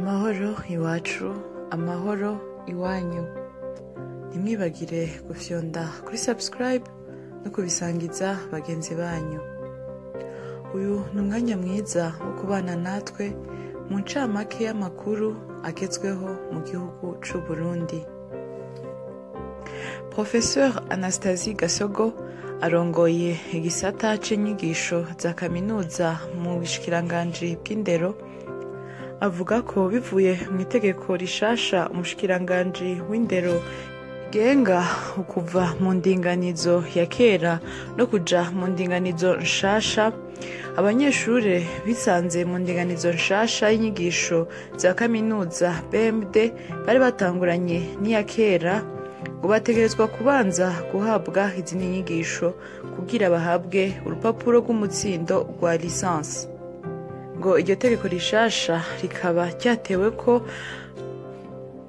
Amahoro iwacu, amahoro iwanyu. Ntimwibagire gufyonda kuri subscribe no kubisangiza bagenzi banyu. Uyu ni umwanya mwiza wo kubana natwe mu ncamake y'amakuru agezweho mu gihugu c'u Burundi. Professeur Anastasie Gasogo arongoye igisata c'inyigisho za kaminuza mu bushikiranganji bw'indero avuga ko bivuye mu itegeko rishasha umushikiranganji w'indero genga ukuva mu ndinganizo ya kera no kuja mu ndinganizo nshasha, abanyeshure bisanze mu ndinganizo nshasha y'inyigisho za kaminuza BMD bari batanguranye n'iya kera ngo bategerezwa kubanza guhabwa izindi nyigisho kugira bahabwe urupapuro rw'umutsindo rwa lisansi. Ngo iryo tegeko rishasha rikaba ryatewe ko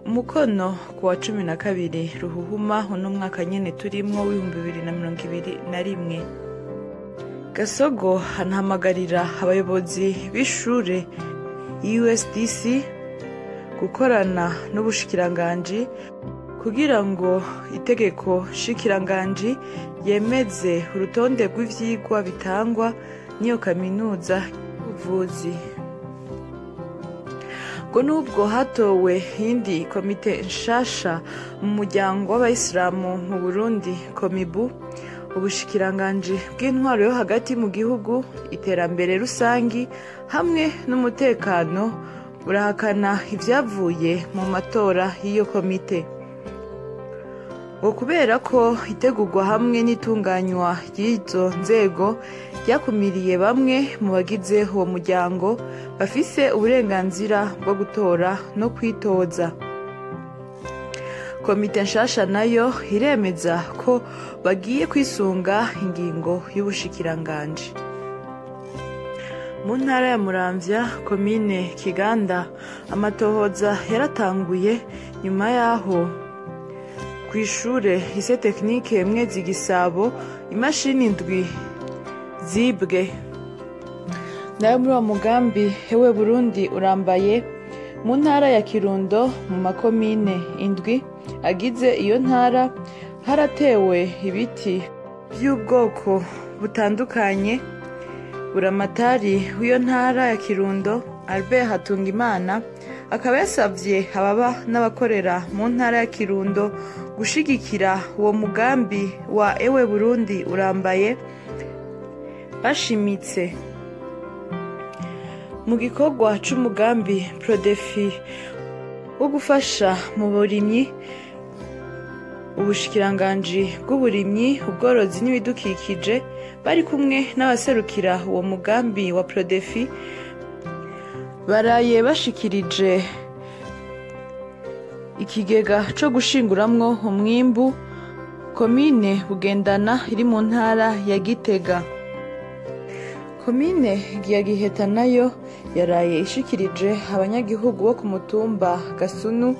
umukono ku wa 12 Ruhuhuma uno mwaka nyene turimwo w'2021. Gasogo anahamagarira abayobozi b'ishure USDC gukorana n'ubushikiranganji kugira ngo itegeko shikiranganji yemeze urutonde rw'ivyigwa bitangwa n'iyo kaminuza y'ubuvuzi. Ngo nubwo hatowe indi komite nshasha mu muryango w'abayisilamu mu Burundi Komibu, ubushikiranganji bw'intwaro yo hagati mu gihugu, iterambere rusangi hamwe n'umutekano burahakana ivyavuye mu matora y'iyo komite. Ngo kubera ko itegurwa hamwe n'itunganywa ry'izo nzego ryakumiriye bamwe mu bagize uwo muryango bafise uburenganzira bwo gutora no kwitoza. Komite nshasha nayo iremeza ko bagiye kwisunga ingingo y'ubushikiranganji. Mu ntara ya Muramvya, komine Kiganda, amatohoza yaratanguye nyuma yaho kw'ishure ise tekinike Mwezi Gisabo imashini 7 zibwe. Nayo muri uwo mugambi hewe Burundi urambaye mu ntara ya Kirundo mu makomine 7 agize iyo ntara haratewe ibiti by'ubwoko butandukanye. Buramatari w'iyo ntara ya Kirundo Albert Hatungimana akaba yasavye ababa n'abakorera mu ntara ya Kirundo gushigikira uwo mugambi wa ewe Burundi urambaye bashimitse. Mu gikorwa c'umugambi Prodefi wo gufasha mu burimyi, ubushikiranganji bw'uburimyi, ubworozi n'ibidukikije bari kumwe n'abaserukira uwo mugambi wa Prodefi baraye bashikirije ikigega co gushinguramwo umwimbu komine Bugendana iri mu ntara ya Gitega. Komine ya Giheta nayo yaraye ishikirije abanyagihugu bo ku mutumba Gasunu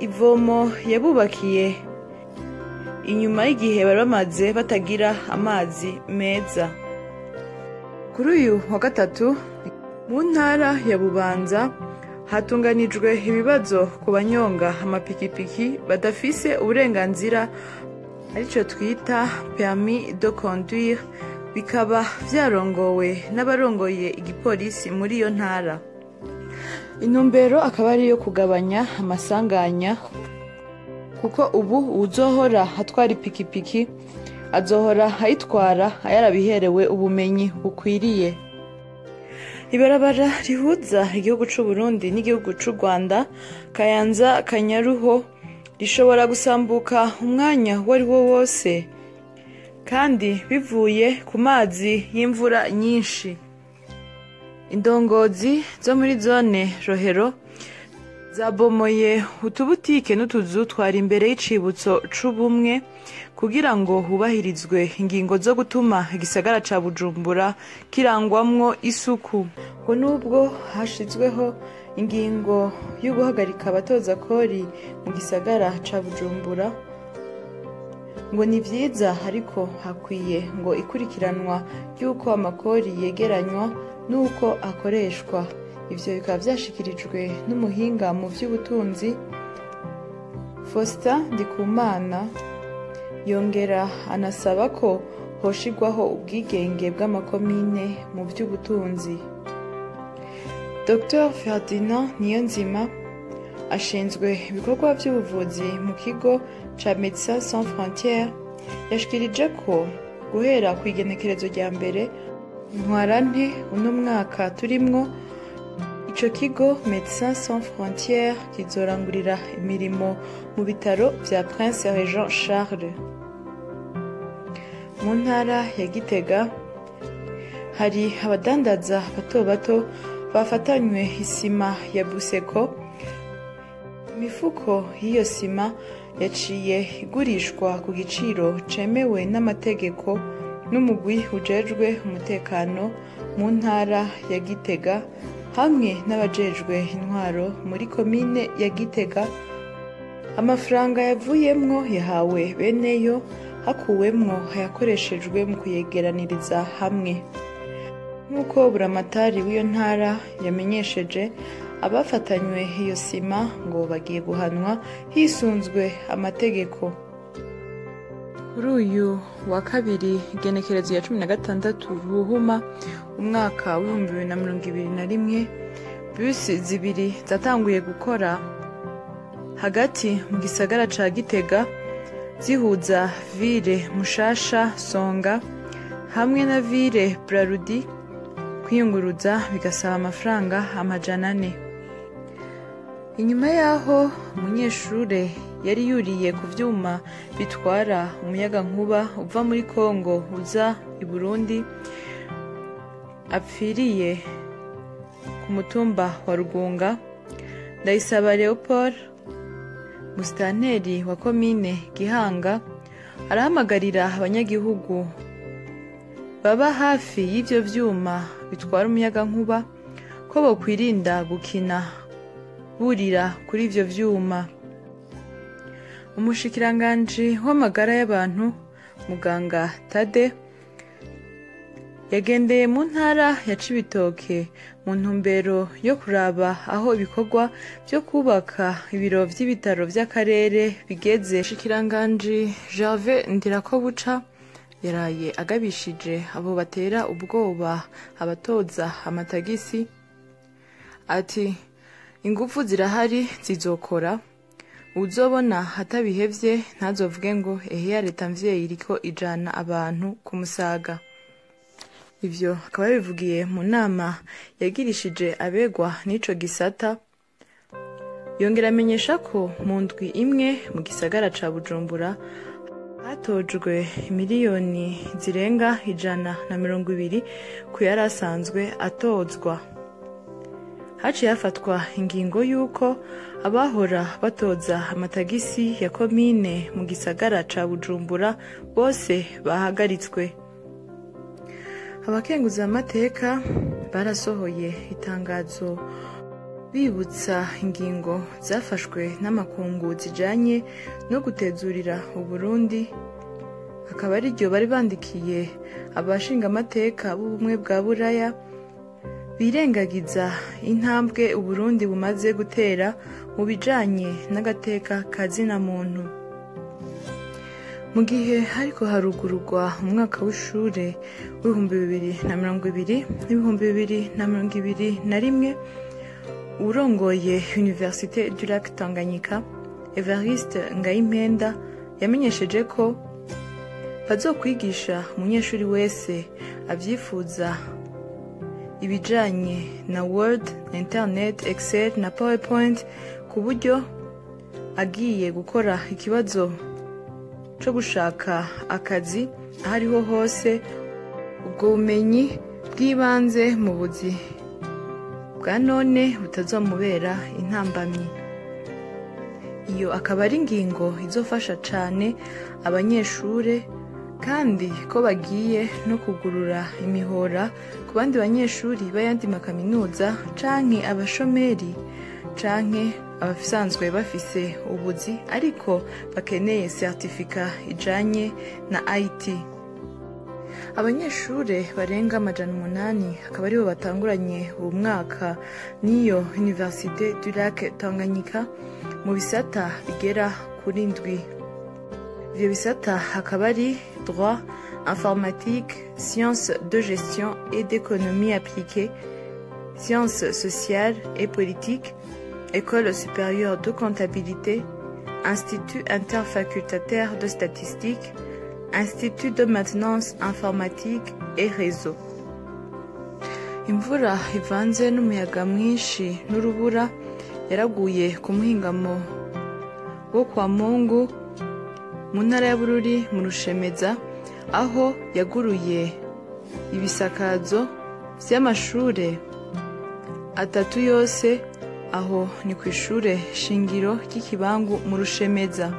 ivomo yabubakiye inyuma y'igihe bari bamaze batagira amazi meza. Kuri uyu wa gatatu mu ntara ya Bubanza hatunganijwe ibibazo ku banyonga amapikipiki badafise uburenganzira arico twita permis de conduire, bikaba vyarongowe n'abarongoye igipolisi muri iyo ntara. Intumbero akaba ari yo kugabanya amasanganya, kuko ubu uzohora atwara ipikipiki azohora ayitwara ayarabiherewe ubumenyi bukwiriye. Ibarabara rihuza igihugu c'u Burundi n'igihugu c'u Rwanda Kayanza Kanyaruho rishobora gusambuka umwanya wari wo wose kandi bivuye ku mazi y'imvura nyinshi. Indongozi zo muri zone Rohero zabomoye utubutike n'utuzu twari imbere y'icibutso c'ubumwe kugira ngo hubahirizwe ingingo zo gutuma igisagara ca Bujumbura kirangwamwo isuku. Ngo nubwo hashizweho ingingo yo guhagarika abatoza kori mu gisagara ca Bujumbura, ngo ni vyiza ariko hakwiye ngo ikurikiranwa y'uko amakori yegeranywa n'uko akoreshwa. ivyo bikaba vyashikirijwe n'umuhinga mu vy'ubutunzi Faustin Ndikumana. Yongera anasaba ko hoshigwaho ubwigenge bw'amakomine mu vy'ubutunzi. Dr Ferdinand Niyonzima ashinzwe ibikorwa by'ubuvuzi mu kigo ca Médecins Sans Frontières yashikirije ko guhera ku igenekerezo rya mbere ntwarante uno mwaka turimwo ico kigo Médecins Sans Frontières kizorangurira imirimo mu bitaro vya Prince Regent Charles. Mu ntara ya Gitega hari abadandaza bato bato bafatanywe isima ya Buseko. Imifuko y'iyo sima yaciye igurishwa ku giciro cemewe n'amategeko n'umugwi ujejwe umutekano mu ntara ya Gitega hamwe n'abajejwe intwaro muri komine ya Gitega. Amafaranga yavuyemwo yahawe beneyo hakuwemwo ayakoreshejwe mu kuyegeraniriza hamwe. Nk'uko buramatari w'iyo ntara yamenyesheje, abafatanywe iyo sima ngo bagiye guhanwa hisunzwe amategeko. Kuri uyu wa kabiri igenekerezo ya 16 Ruhuma umwaka w'2021 bisi zibiri zatanguye gukora hagati mu gisagara ca Gitega zihuza ville Mushasha Songa hamwe na ville Brarudi. Kwiyunguruza bigasaba amafaranga 400. Inyuma yaho umunyeshure yari yuriye ku vyuma bitwara umuyaga nkuba uva muri Kongo uza i Burundi apfiriye ku mutumba wa Rugunga, Ndayisaba Leopold musitanteri wa komine Gihanga arahamagarira abanyagihugu baba hafi y'ivyo vyuma bitwara umuyaga nkuba ko bokwirinda gukina burira kuri ivyo vyuma. Umushikiranganji w'amagara y'abantu muganga Tade yagendeye mu ntara ya Cibitoke mu ntumbero yo kuraba aho ibikorwa byo kubaka ibiro vy'ibitaro vy'akarere bigeze. Umushikiranganji Gervais Ndirakobuca yaraye agabishije abo batera ubwoba abatoza amatagisi ati ingufu zirahari zizokora, uzobona hatabihevye ntazovuge ngo ehe leta mvyeyi iriko ijana abantu ku musaga. Ivyo akaba yabivugiye mu nama yagirishije abegwa n'ico gisata. Yongera amenyesha ko mu ndwi imwe mu gisagara ca Bujumbura hatojwe miliyoni zirenga 120 ku yari asanzwe atozwa. Haciye hafatwa ingingo y'uko abahora batoza amatagisi ya komine mu gisagara ca Bujumbura bose bahagaritswe. Abakenguza amateka barasohoye itangazo bibutsa ingingo zafashwe n'amakungu zijanye no gutezurira Uburundi. Akaba ari ryo bari bandikiye abashinga amateka b'ubumwe bwa Buraya birengagiza intambwe Uburundi bumaze gutera mu bijanye n'agateka ka zina muntu. Mu gihe hariko harugururwa umwaka w'ishure w'2020-2021 urongoye Université du Lac Tanganyika Evariste Ngayimpenda yamenyesheje ko bazokwigisha umunyeshuri wese avyifuza ibijanye na Word, Internet, Excel na PowerPoint ku buryo agiye gukora ikibazo co gushaka akazi ahariho hose ubwo bumenyi bw'ibanze mu buzi bwa none butazomubera intambamyi. Iyo akaba ari ingingo izofasha cane abanyeshure kandi ko bagiye no kugurura imihora ku bandi banyeshuri b'ayandi makaminuza canke abashomeri canke abasanzwe bafise ubuzi ariko bakeneye certificat ijanye na IT. abanyeshure barenga 800 akaba aribo batanguranye uwo mwaka n'iyo Université du Lac Tanganyika mu bisata bigera kuri 7. Ivyo bisata hakaba ari droit, informatique, sciences de gestion et d'économie appliquée, sciences sociales et politiques, école supérieure de comptabilité, institut interfacultaire de statistique, institut de maintenance informatique et réseau. Imvura ivanze n'umuyaga mwinshi n'urubura yaraguye ku muhingamo wo kwa Mungu mu ntara ya Bururi mu Rushemeza, aho yaguruye ibisakazo vy'amashure 3 yose, aho ni kw'ishure shingiro ry'ikibangu mu Rushemeza.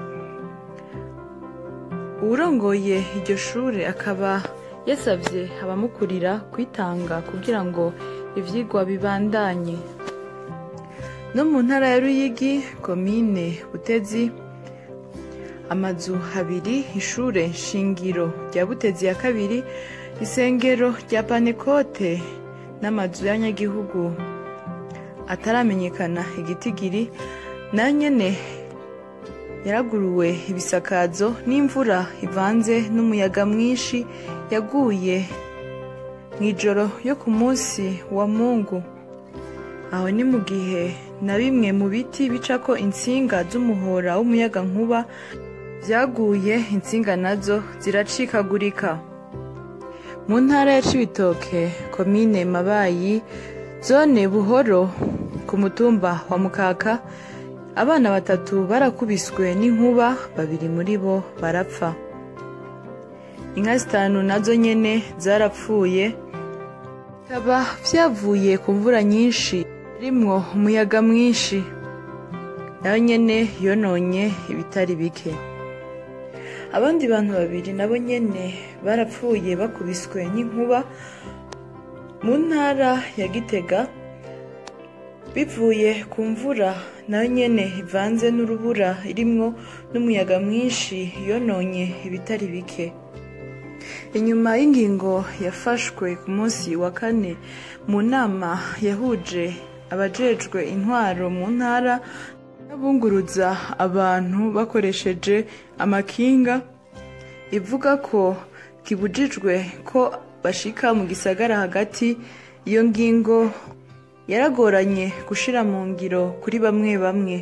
Uwurongoye iryo shure akaba yasavye abamukurira kwitanga kugira ngo ivyigwa bibandanye. No mu ntara ya Ruyigi, komine Butezi, amazu 2, ishure shingiro rya Butezi ya 2, isengero rya Panekote n'amazu y'abanyagihugu ataramenyekana igitigiri na nyene yaraguruwe ibisakazo n'imvura ivanze n'umuyaga mwinshi yaguye mw'ijoro yo ku munsi wa Mungu. Aho ni mu gihe na bimwe mu biti bicako intsinga z'umuhora w'umuyaga nkuba vyaguye, intsinga nazo ziracikagurika. Mu ntara ya Cibitoke, komine Mabayi, zone Buhoro, ku mutumba wa Mukaka, abana 3 barakubiswe n'inkuba, 2 muri bo barapfa. Inka 5 nazo nyene zarapfuye, bikaba vyavuye ku mvura nyinshi rimwo umuyaga mwinshi, nayo nyene yononye ibitari bike. Abandi bantu 2 nabo nyene barapfuye bakubiswe n'inkuba mu ntara ya Gitega, bivuye ku mvura nayo nyene ivanze n'urubura irimwo n'umuyaga mwinshi yononye ibitari bike. Inyuma y'ingingo yafashwe ku munsi wa 4 mu nama yahuje abajejwe intwaro mu ntara n'abunguruza abantu bakoresheje amakinga, ivuga ko kibujijwe ko bashika mu gisagara hagati, iyo ngingo yaragoranye gushira mu ngiro kuri bamwe bamwe,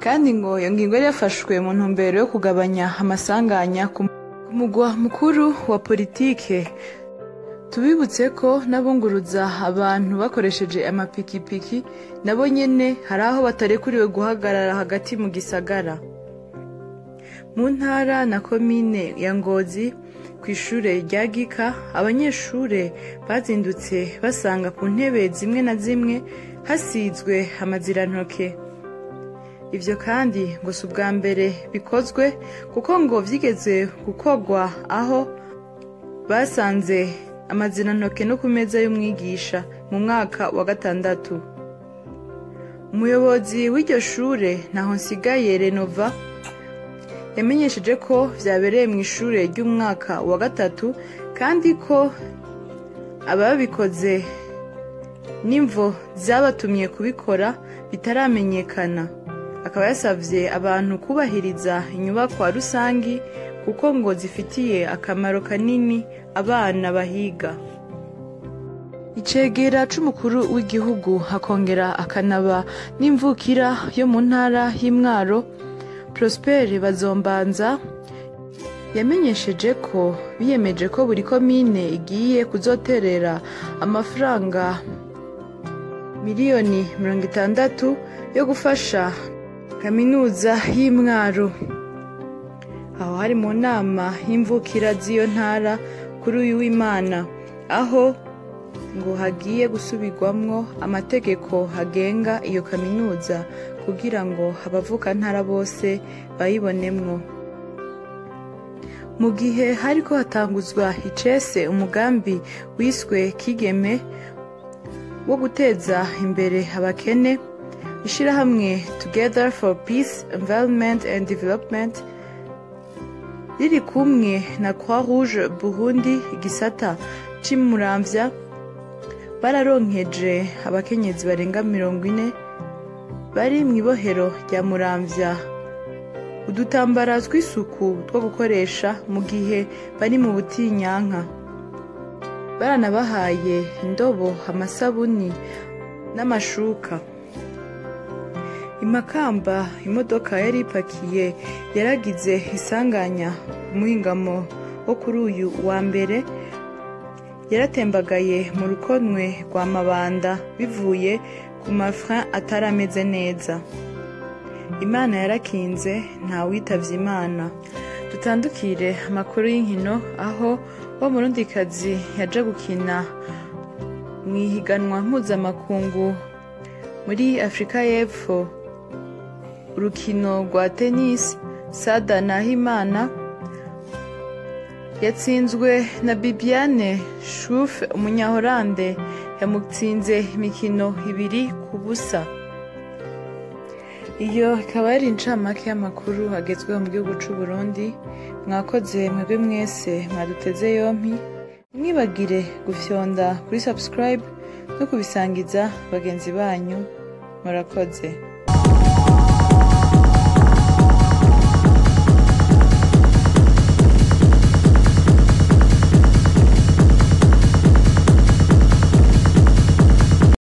kandi ngo iyo ngingo yari yafashwe mu ntumbero yo kugabanya amasanganya ku mugwa mukuru wa politike. Tubibutse ko n'abunguruza abantu bakoresheje amapikipiki nabo nyene hari aho batarekuriwe guhagarara hagati mu gisagara. Mu ntara na komine ya Ngozi, kw'ishure rya Gika, abanyeshure bazindutse basanga ku ntebe zimwe na zimwe hasizwe amazirantoke. Ivyo kandi ngo si ubwa mbere bikozwe, kuko ngo vyigeze gukorwa aho basanze amazirantoke no ku meza y'umwigisha mu mwaka wa 6. Umuyobozi w'iryo shure Ntahonsigaye Renova yamenyesheje ko vyabereye mu ishure ry'umwaka wa 3, kandi ko ababikoze n'imvo zabatumye kubikora bitaramenyekana. Akaba yasavye abantu kubahiriza inyubakwa rusangi, kuko ngo zifitiye akamaro kanini abana bahiga. Icegera c'umukuru w'igihugu hakongera akanaba n'imvukira yo mu ntara y'Imwaro, Prosper Bazombanza, yamenyesheje ko biyemeje ko buri komine igiye kuzoterera amafaranga miliyoni 60 yo gufasha kaminuza y'Imwaro. Aho hari mu nama y'imvukira z'iyo ntara kuri uyu w'Imana, aho ngo hagiye gusubirwamwo amategeko agenga iyo kaminuza kugira ngo abavuka ntara bose bayibonemwo. Mu gihe hariko hatanguzwa icese umugambi wiswe Kigeme wo guteza imbere abakene, ishirahamwe Together for Peace, Environment and Development riri kumwe na Croix Rouge Burundi igisata c'Imuramvya bararonkeje abakenyezi barenga 40 bari mw'ibohero rya Muramvya udutambara tw'isuku two gukoresha mu gihe bari mu butinyanka. Baranabahaye indobo, amasabuni n'amashuka. Imakamba imodoka yari ipakiye yaragize isanganya umuhingamo wo kuri uyu wa mbere, yaratembagaye mu rukonwe rwa Mabanda bivuye ku mafrin atarameze neza. Imana yarakinze nta witavye Imana. Dutandukire amakuru y'inkino aho wa murundikazi yaje gukina mwihiganwa mpuzamakungu muri Afrika y'Epfo urukino rwa tennis. Sada Nahimana yatsinzwe na Bibiane Schuf umunyahorande, yamutsinze imikino 2-0. Iyo ikaba ari incamake y'amakuru agezweho mu gihugu c'u Burundi. Mwakoze mwebwe mwese mwaduteze yompi, mwibagire gufyonda kuri subscribe no kubisangiza bagenzi banyu. Murakoze.